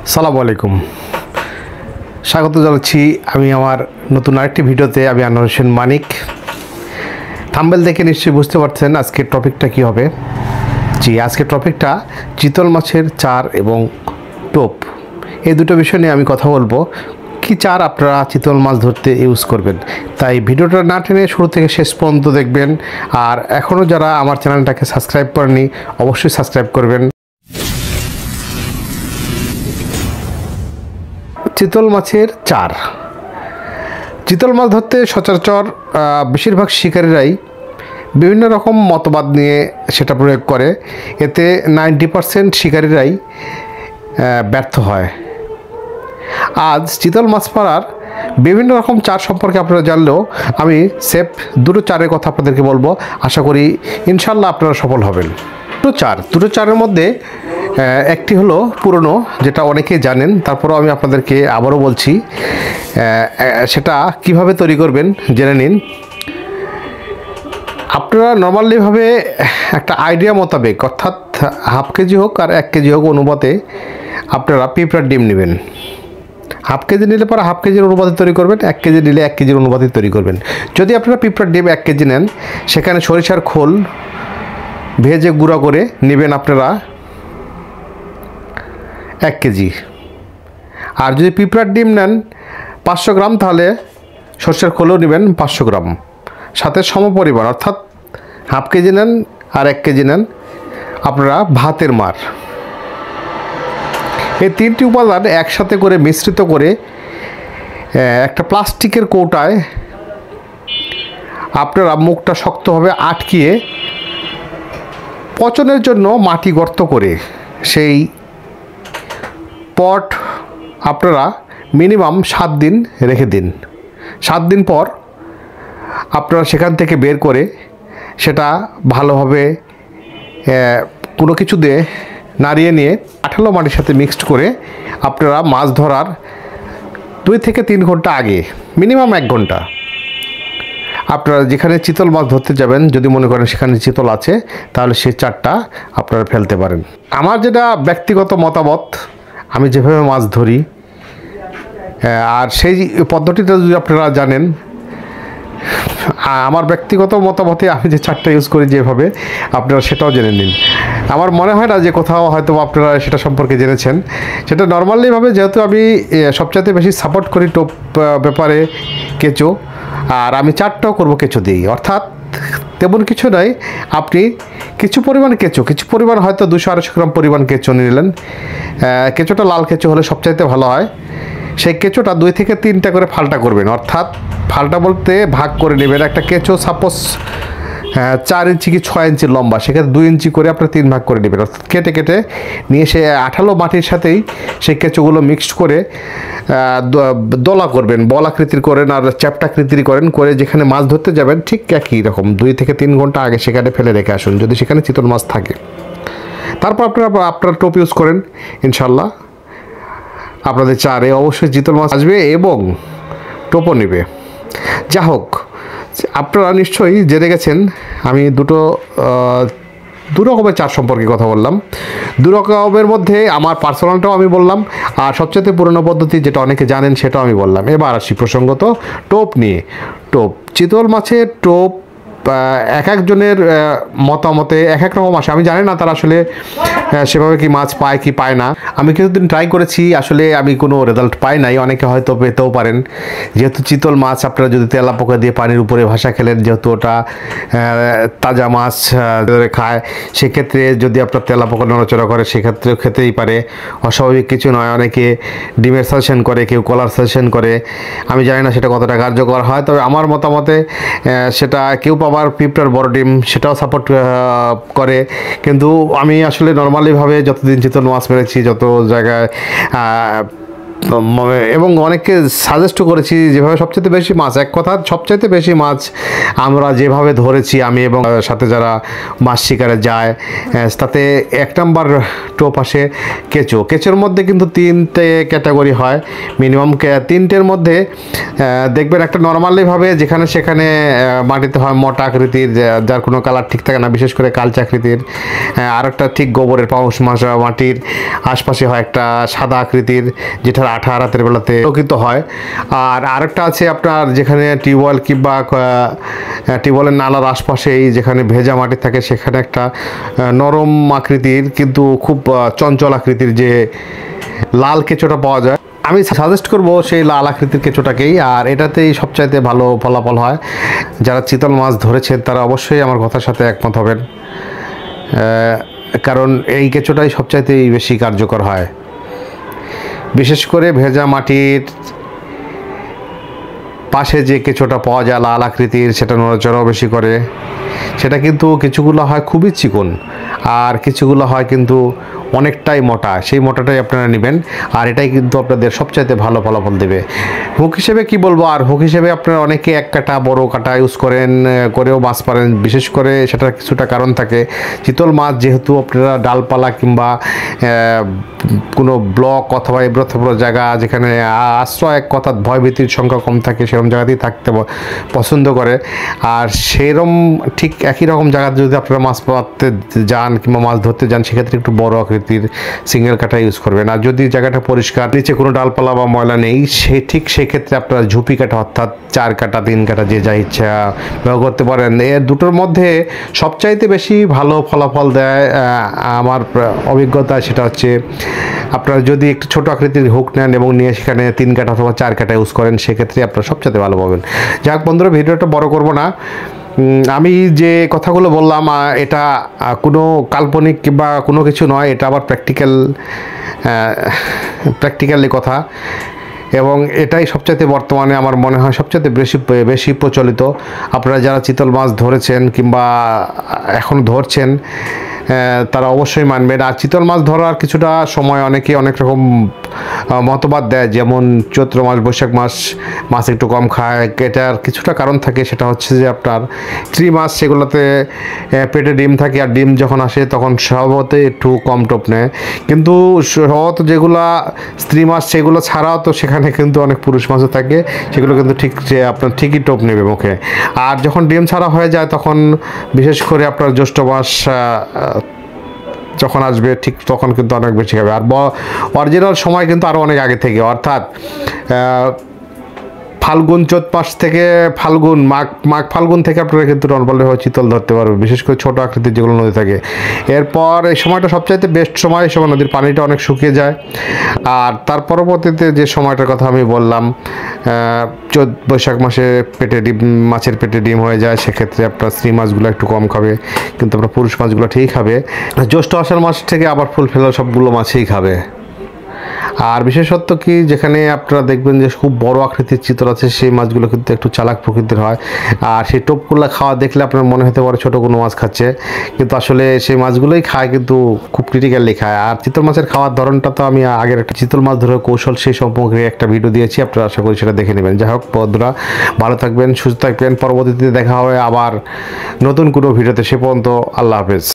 আসসালামু আলাইকুম। স্বাগত জানাচ্ছি আমি আমার নতুন আরেকটি ভিডিওতে। আমি আনোয়ার হোসেন মানিক। থাম্বনেল দেখে নিশ্চয়ই বুঝতে পারছেন আজকের টপিকটা কী হবে। আজকের টপিকটা চিতল মাছের চার এবং টোপ, এই দুটো বিষয় নিয়ে আমি কথা বলবো। কি চার আপনারা চিতল মাছ ধরতে ইউজ করবেন, তাই ভিডিওটা না টেনে শুরু থেকে শেষ পর্যন্ত দেখবেন। আর এখনও যারা আমার চ্যানেলটাকে সাবস্ক্রাইব করেনি অবশ্যই সাবস্ক্রাইব করবেন। চিতল মাছের চার। চিতল মাছ ধরতে সচরাচর বেশিরভাগ শিকারীরাই বিভিন্ন রকম মতবাদ নিয়ে সেটা প্রয়োগ করে। এতে 90% শিকারীরাই ব্যর্থ হয়। আজ চিতল মাছ মারার বিভিন্ন রকম চার সম্পর্কে আপনারা জানলেও আমি সেফ দুটো চারের কথা আপনাদেরকে বলবো। আশা করি ইনশাল্লাহ আপনারা সফল হবেন। দুটো চারের মধ্যে একটি হলো পুরনো, যেটা অনেকেই জানেন, তারপরেও আমি আপনাদেরকে আবারও বলছি সেটা কিভাবে তৈরি করবেন জেনে নিন। আপনারা নর্মালিভাবে একটা আইডিয়া মোতাবেক, অর্থাৎ হাফ কেজি হোক আর 1 কেজি হোক অনুপাতে আপনারা পিঁপড়ার ডিম নেবেন। হাফ কেজি নিলে পরে হাফ কেজির অনুপাতে তৈরি করবেন, 1 কেজি নিলে 1 কেজির অনুপাতে তৈরি করবেন। যদি আপনারা পিঁপড়ার ডিম 1 কেজি নেন, সেখানে সরিষার খোল ভেজে গুঁড়া করে নেবেন আপনারা 1 কেজি। আর যদি পিঁপড়ার ডিম নেন 500 গ্রাম, তাহলে সরষের খোলও নেবেন 500 গ্রাম। সাথে সমপরিমাণ, অর্থাৎ হাফ কেজি নেন আর 1 কেজি নেন আপনারা ভাতের মার। এই 3টি উপাদান একসাথে করে মিশ্রিত করে একটা প্লাস্টিকের কৌটায় আপনারা মুখটা শক্তভাবে আটকিয়ে পচনের জন্য মাটি গর্ত করে সেই পট আপনারা মিনিমাম 7 দিন রেখে দিন। 7 দিন পর আপনারা সেখান থেকে বের করে সেটা ভালোভাবে কোনো কিছু দিয়ে নাড়িয়ে নিয়ে আঠালো মাটির সাথে মিক্সড করে আপনারা মাছ ধরার 2 থেকে 3 ঘন্টা আগে, মিনিমাম 1 ঘন্টা, আপনারা যেখানে চিতল মাছ ধরতে যাবেন, যদি মনে করেন সেখানে চিতল আছে, তাহলে সেই চারটা আপনারা ফেলতে পারেন। আমার যেটা ব্যক্তিগত মতামত, আমি যেভাবে মাছ ধরি আর সেই পদ্ধতিটা যদি আপনারা জানেন, আমার ব্যক্তিগত মতামতে আমি যে চারটা ইউজ করি যেভাবে, আপনারা সেটাও জেনে নিন। আমার মনে হয় না যে কোথাও হয়তো আপনারা সেটা সম্পর্কে জেনেছেন। সেটা নর্মালিভাবে, যেহেতু আমি সবচাইতে বেশি সাপোর্ট করি টোপ ব্যাপারে কেঁচো, আর আমি চারটাও করবো কেঁচো দিয়েই। অর্থাৎ তেমন কিছু নয়, আপনি কিছু পরিমাণ কেঁচো, কিছু পরিমাণ হয়তো 200-250 গ্রাম পরিমাণ কেঁচো নিলেন। কেঁচোটা লাল কেঁচো হলে সবচাইতে ভালো হয়। সেই কেঁচোটা 2 থেকে 3টা করে ফাল্টা করবেন, অর্থাৎ ফাল্টা বলতে ভাগ করে নেবেন। একটা কেঁচো সাপোজ 4 ইঞ্চি কি 6 ইঞ্চি লম্বা, সেক্ষেত্রে 2 ইঞ্চি করে আপনার 3 ভাগ করে নেবেন। অর্থাৎ কেটে কেটে নিয়ে সে আঠালো মাটির সাথেই সেই কেঁচোগুলো মিক্সড করে দলা করবেন, বলাকৃতির করেন আর চ্যাপ্টাকৃতির করেন, করে যেখানে মাছ ধরতে যাবেন ঠিক একই রকম 2 থেকে 3 ঘন্টা আগে সেখানে ফেলে রেখে আসুন, যদি সেখানে চিতল মাছ থাকে। তারপর আপনার টোপ ইউজ করেন, ইনশাল্লাহ আপনাদের চারে অবশ্যই চিতল মাছ আসবে এবং টোপও নেবে। যা হোক, আপনারা নিশ্চয়ই জেনে গেছেন আমি দু রকমের চার সম্পর্কে কথা বললাম। 2 রকমের মধ্যে আমার পার্সোনালটাও আমি বললাম, আর সবচেয়ে পুরনো পদ্ধতি যেটা অনেকে জানেন সেটাও আমি বললাম। এবার আসি প্রসঙ্গত টোপ নিয়ে। চিতল মাছের টোপ এক একজনের মতামতে এক এক রকম আসে। আমি জানি না তারা আসলে সেভাবে কি মাছ পায় কি পায় না। আমি কিছুদিন ট্রাই করেছি, আসলে আমি কোনো রেজাল্ট পাই নাই। অনেকে হয়তো পেতেও পারেন, যেহেতু চিতল মাছ আপনারা যদি তেলাপোকা দিয়ে পানির উপরে ভাসা খেলেন, যেহেতু ওটা তাজা মাছ খায়, সেক্ষেত্রে যদি আপনার তেলাপোকা নড়াচড়া করে সেক্ষেত্রেও খেতেই পারে, অস্বাভাবিক কিছু নয়। অনেকে ডিমের সাজেশন করে, কেউ কলার সাজেশন করে। আমি জানি না সেটা কতটা কার্যকর হয়, তবে আমার মতামতে সেটা কেউ আবার পিঁপড়ার বড় ডিম সেটাও সাপোর্ট করে। কিন্তু আমি আসলে নর্মালিভাবে যতদিন চিতল মাছ মেরেছি, যত জায়গায় এবং অনেককে সাজেস্টও করেছি যেভাবে সবচেয়ে বেশি মাছ, এক কথা সবচাইতে বেশি মাছ আমরা যেভাবে ধরেছি আমি এবং সাথে যারা মাছ শিকারে যায়, তাতে 1 নম্বর টোপ আসে কেঁচো। কেঁচোর মধ্যে কিন্তু 3টে ক্যাটাগরি হয় মিনিমাম। 3টের মধ্যে দেখবেন একটা নর্মালিভাবে যেখানে সেখানে মাটিতে হয় মোটা আকৃতির, যার কোনো কালার ঠিক থাকে না, বিশেষ করে কালচে আকৃতির। আর একটা ঠিক গোবরের পাউস মাটির আশপাশে হয় একটা সাদা আকৃতির, যেটার আঠা রাতের বেলাতে প্রকৃত হয়। আর আরেকটা আছে আপনার যেখানে টিউবওয়েল কিংবা টিউবওয়েলের নালার আশপাশেই যেখানে ভেজা মাটি থাকে, সেখানে একটা নরম আকৃতির কিন্তু খুব চঞ্চল আকৃতির যে লাল কেঁচোটা পাওয়া যায়। আমি সাজেস্ট করব সেই লাল আকৃতির কেঁচোটাকেই, আর এটাতেই সবচাইতে ভালো ফলাফল হয়। যারা চিতল মাছ ধরেছেন তারা অবশ্যই আমার কথার সাথে একমত হবেন, কারণ এই কেঁচোটাই সবচাইতে বেশি কার্যকর হয়। বিশেষ করে ভেজা মাটির পাশে যে কেঁচোটা পাওয়া যায় লাল আকৃতির, সেটা নড়াচড়াও বেশি করে। সেটা কিন্তু কিছুগুলো হয় খুবই চিকন, আর কিছুগুলো হয় কিন্তু অনেকটাই মোটা। সেই মোটাটাই আপনারা নেবেন, আর এটাই কিন্তু আপনাদের সবচাইতে ভালো ফলাফল দেবে। হুক হিসেবে কি বলবো, আর হুক হিসেবে আপনারা অনেকে 1 কাটা বড় কাটা ইউজ করেও মাছ পারেন। বিশেষ করে সেটার কিছুটা কারণ থাকে। চিতল মাছ যেহেতু আপনারা ডালপালা কিংবা কোনো ব্লক অথবা এবড়ো থেবড়ো জায়গা যেখানে আশ্রয়, এক কথা ভয়ভীতির সংখ্যা কম থাকে, সেরকম জায়গাতেই থাকতে পছন্দ করে। আর সেরকম ঠিক একই রকম জায়গাতে যদি আপনারা মাছ পাততে যান কিংবা মাছ ধরতে যান, সেক্ষেত্রে একটু বড় আকৃতির সিঙ্গেল কাটা ইউজ করবেন। আর যদি জায়গাটা পরিষ্কার, নিচে কোনো ডালপালা বা ময়লা নেই, সেক্ষেত্রে আপনারা ঝুপি কাটা অর্থাৎ 4 কাটা 3 কাটা যে যা ইচ্ছা ব্যবহার করতে পারেন। এর দুটোর মধ্যে সবচাইতে বেশি ভালো ফলাফল দেয় আমার অভিজ্ঞতা, সেটা হচ্ছে আপনারা যদি একটু ছোটো আকৃতির হুক নেন এবং নিয়ে সেখানে 3 কাটা অথবা 4 কাটা ইউজ করেন, সেক্ষেত্রে আপনারা সবচাইতে ভালো পাবেন। যাক বন্ধুরা, ভিডিওটা বড় করব না। আমি যে কথাগুলো বললাম এটা কোনো কাল্পনিক কিংবা কোনো কিছু নয়, এটা আবার প্র্যাকটিক্যালি কথা, এবং এটাই সবচাইতে বর্তমানে আমার মনে হয় সবচাইতে বেশি প্রচলিত। আপনারা যারা চিতল মাছ ধরেছেন কিংবা এখন ধরছেন, তারা অবশ্যই মানবেন। আর চিতল মাছ ধরার কিছুটা সময় অনেকে অনেক রকম মতবাদ দেয়, যেমন চৈত্র মাস বৈশাখ মাছ একটু কম খায়। এটার কিছুটা কারণ থাকে, সেটা হচ্ছে যে আপনার স্ত্রী মাছ সেগুলোতে পেটে ডিম থাকে, আর ডিম যখন আসে তখন স্বভাবতে একটু কম টোপ নেয়। কিন্তু স্বভাবত যেগুলা স্ত্রী মাছ সেগুলো ছাড়াও তো সেখানে কিন্তু অনেক পুরুষ মাছও থাকে, সেগুলো কিন্তু ঠিক যে আপনার ঠিকই টোপ নেবে মুখে। আর যখন ডিম ছাড়া হয়ে যায়, তখন বিশেষ করে আপনার জ্যৈষ্ঠ মাস যখন আসবে, ঠিক তখন কিন্তু অনেক বেশি খাবে। আর অরিজিনাল সময় কিন্তু আরও অনেক আগে থেকে, অর্থাৎ ফাল্গুন চৈত মাস থেকে মাঘ ফাল্গুন থেকে আপনারা কিন্তু নর্মালি চিতল ধরতে পারবেন, বিশেষ করে ছোটো আকৃতির যেগুলো নদী থাকে। এরপর এই সময়টা সবচাইতে বেস্ট সময়, এই সময় নদীর পানিটা অনেক শুকিয়ে যায়। আর তার পরবর্তীতে যে সময়টার কথা আমি বললাম, চৈত বৈশাখ মাসে মাছের পেটে ডিম হয়ে যায়, সেক্ষেত্রে আপনার স্ত্রী মাছগুলো একটু কম খাবে, কিন্তু আপনার পুরুষ মাছগুলো ঠিক খাবে। জ্যৈষ্ঠ আষাঢ় মাস থেকে আবার ফুল ফেলা সবগুলো মাছই খাবে। আর বিশেষত্ব কি, যেখানে আপনারা দেখবেন যে খুব বড় আকৃতির চিতল আছে, সেই মাছগুলো কিন্তু একটু চালাক প্রকৃতির হয়। আর সেই টোপগুলো খাওয়া দেখলে আপনার মনে হতে পারে ছোটো কোনো মাছ খাচ্ছে, কিন্তু আসলে সেই মাছগুলোই খায়, কিন্তু খুব ক্রিটিক্যালি খায়। আর চিতল মাছের খাওয়ার ধরনটা তো আমি আগের একটা চিতল মাছ ধরে কৌশল সেই সম্পর্কে একটা ভিডিও দিয়েছি, আপনারা আশা করি সেটা দেখে নেবেন। যাই হোক বন্ধুরা, ভালো থাকবেন, সুস্থ থাকবেন। পরবর্তীতে দেখা হবে আবার নতুন কোনো ভিডিওতে। সে পর্যন্ত আল্লাহ হাফেজ।